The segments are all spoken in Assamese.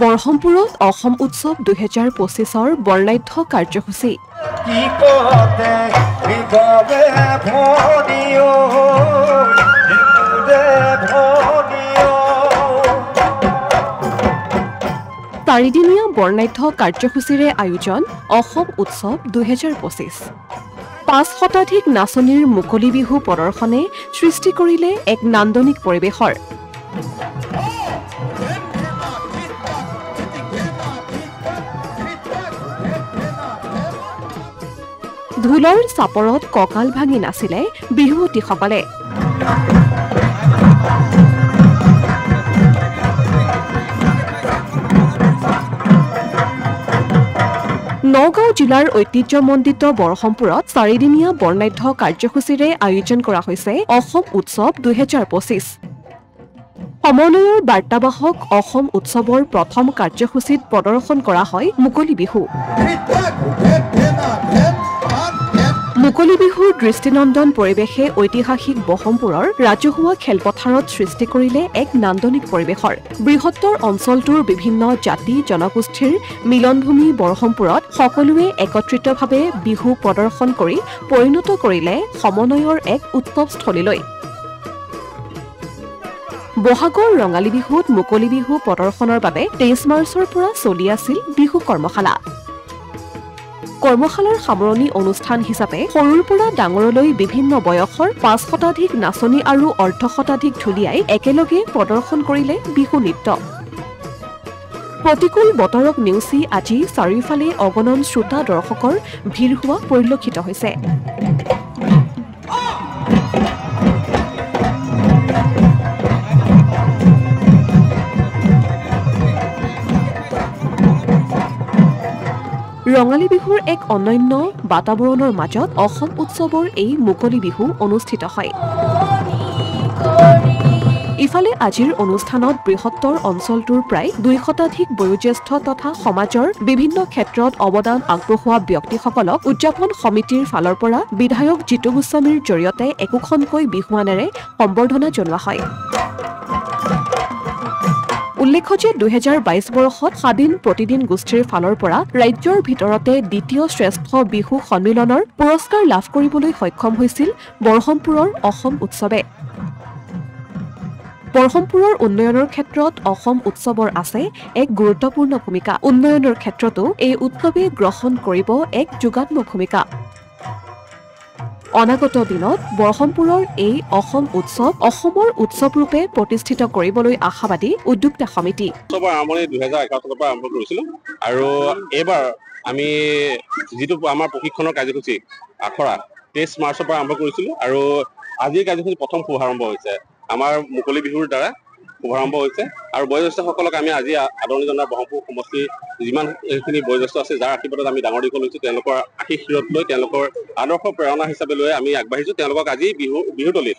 বৰহমপুৰত অসম উৎসৱ 2025ৰ বৰ্ণাঢ্য কাৰ্যসূচী চাৰিদিনীয়া বৰ্ণাঢ্য কাৰ্যসূচীৰে আয়োজন অসম উৎসৱ 2025 5 শতাধিক নাচনীৰ মুকলি বিহু প্ৰদৰ্শনে সৃষ্টি কৰিলে এক নান্দনিক পৰিৱেশৰ ঢোলৰ চাপৰত কঁকাল ভাঙি নাছিলে বিহুৱতীসকলে নগাঁও জিলাৰ ঐতিহ্যমণ্ডিত বৰহমপুৰত চাৰিদিনীয়া বৰ্ণাঢ্য কাৰ্যসূচীৰে আয়োজন কৰা হৈছে অসম উৎসৱ 2025 সমন্বয়ৰ বাৰ্তাবাহক অসম উৎসৱৰ প্ৰথম কাৰ্যসূচীত প্ৰদৰ্শন কৰা হয় মুকলি বিহু মুকলি বিহুৰ দৃষ্টিনন্দন পৰিৱেশে ঐতিহাসিক বহমপুৰৰ ৰাজহুৱা খেলপথাৰত সৃষ্টি কৰিলে এক নান্দনিক পৰিৱেশৰ বৃহত্তৰ অঞ্চলটোৰ বিভিন্ন জাতি জনগোষ্ঠীৰ মিলনভূমি বৰহমপুৰত সকলোৱে একত্ৰিতভাৱে বিহু প্ৰদৰ্শন কৰি পৰিণত কৰিলে সমন্বয়ৰ এক উৎসৱস্থলীলৈ বহাগৰ ৰঙালী বিহুত মুকলি বিহু প্ৰদৰ্শনৰ বাবে 23 মাৰ্চৰ পৰা চলি আছিল বিহু কৰ্মশালা কৰ্মশালাৰ সামৰণি অনুষ্ঠান হিচাপে সৰুৰ পৰা ডাঙৰলৈ বিভিন্ন বয়সৰ 5 শতাধিক নাচনী আৰু অৰ্ধ শতাধিক ঢুলীয়াই একেলগে প্ৰদৰ্শন কৰিলে বিহু নৃত্য প্ৰতিকূল বতৰক নেওচি আজি চাৰিওফালে অগণন শ্ৰোতা দৰ্শকৰ ভিৰ হোৱা পৰিলক্ষিত হৈছে ৰঙালী বিহুৰ এক অনন্য বাতাবৰণৰ মাজত অসম উৎসৱৰ এই মুকলি বিহু অনুষ্ঠিত হয় ইফালে আজিৰ অনুষ্ঠানত বৃহত্তৰ অঞ্চলটোৰ প্ৰায় 2 শতাধিক বয়োজ্যেষ্ঠ তথা সমাজৰ বিভিন্ন ক্ষেত্ৰত অৱদান আগবঢ়োৱা ব্যক্তিসকলক উদযাপন সমিতিৰ ফালৰ পৰা বিধায়ক জিতু গোস্বামীৰ জৰিয়তে একোখনকৈ বিহুৱানেৰে সম্বৰ্ধনা জনোৱা হয় উল্লেখ্য যে 2022 বৰ্ষত স্বাধীন প্ৰতিদিন গোষ্ঠীৰ ফালৰ পৰা ৰাজ্যৰ ভিতৰতে দ্বিতীয় শ্ৰেষ্ঠ বিহু সন্মিলনৰ পুৰস্কাৰ লাভ কৰিবলৈ সক্ষম হৈছিল বৰহমপুৰৰ অসম উৎসৱে বৰহমপুৰৰ উন্নয়নৰ ক্ষেত্ৰত অসম উৎসৱৰ আছে এক গুৰুত্বপূৰ্ণ ভূমিকা উন্নয়নৰ ক্ষেত্ৰতো এই উৎসৱে গ্ৰহণ কৰিব এক যোগাত্মক ভূমিকা অনাগত দিনত বৰহমপুৰৰ এই অসম উৎসৱ অসমৰ উৎসৱ ৰূপে প্ৰতিষ্ঠিত কৰিবলৈ আশাবাদী উদ্যোক্তা সমিতি উৎসৱৰ আৰম্ভণি 2011 চনৰ পৰা আৰম্ভ কৰিছিলো আৰু এইবাৰ আমি যিটো আমাৰ প্ৰশিক্ষণৰ কাৰ্যসূচী আখৰা 23 মাৰ্চৰ পৰা আৰম্ভ কৰিছিলো আৰু আজিৰ কাৰ্যসূচী প্ৰথম শুভাৰম্ভ হৈছে আমাৰ মুকলি বিহুৰ দ্বাৰা শুভাৰম্ভ হৈছে আৰু বয়োজ্যেষ্ঠসকলক আমি আজি আদৰণি জনাই বহমপুৰ সমষ্টিৰ যিমানখিনি বয়োজ্যেষ্ঠ আছে যাৰ আশীৰ্বাদত আমি ডাঙৰ দীঘল হৈছো তেওঁলোকৰ আশীৰ্বাদ লৈ তেওঁলোকৰ আদৰ্শ প্ৰেৰণা হিচাপে লৈ আমি আগবাঢ়িছো তেওঁলোকক আজি বিহুতলীত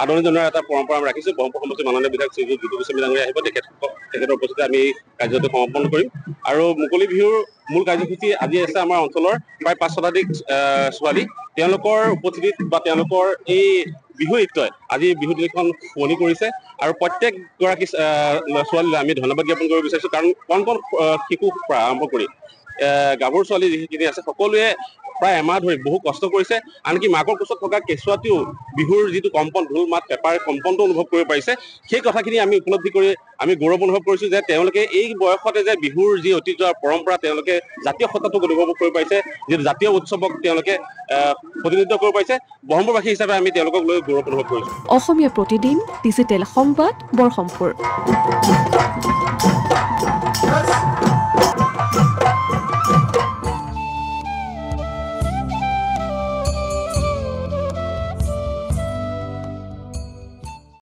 আদৰণি জনোৱাৰ এটা পৰম্পৰা আমি ৰাখিছো বহমপুৰ সমষ্টিৰ মাননীয় বিধায়ক শ্ৰী জিতু গোস্বামী ডাঙৰীয়া আহিব তেখেতৰ উপস্থিতিত আমি কাৰ্যটো সমাপন কৰিম আৰু মুকলি বিহুৰ মূল কাৰ্যসূচী আজি আছে আমাৰ অঞ্চলৰ প্ৰায় 5 শতাধিক ছোৱালী তেওঁলোকৰ উপস্থিতিত বা তেওঁলোকৰ এই বিহু নৃত্যই আজি বিহুতলীখন শুৱনি কৰিছে আৰু প্ৰত্যেকগৰাকী ছোৱালীলৈ আমি ধন্যবাদ জ্ঞাপন কৰিব বিচাৰিছো কাৰণ কণ শিশুৰ পৰা আৰম্ভ কৰি গাভৰু ছোৱালী যিখিনি আছে সকলোৱে প্ৰায় এমাহ ধৰি বহু কষ্ট কৰিছে আনকি মাকৰ কোচত থকা কেঁচুৱাটিও বিহুৰ যিটো কম্পন ঢোল মাত পেপাৰ কম্পনটো অনুভৱ কৰিব পাৰিছে সেই কথাখিনি আমি উপলব্ধি কৰি আমি গৌৰৱ অনুভৱ কৰিছো যে তেওঁলোকে এই বয়সতে যে বিহুৰ যি ঐতিহ্য পৰম্পৰা তেওঁলোকে জাতীয় সত্তাটোক অনুভৱ কৰিব পাৰিছে যিটো জাতীয় উৎসৱক তেওঁলোকে প্ৰতিনিধিত্ব কৰিব পাৰিছে বহমপুৰবাসী হিচাপে আমি তেওঁলোকক লৈ গৌৰৱ অনুভৱ কৰিছো অসমীয়া প্ৰতিদিন ডিজিটেল সংবাদ বৰহমপুৰ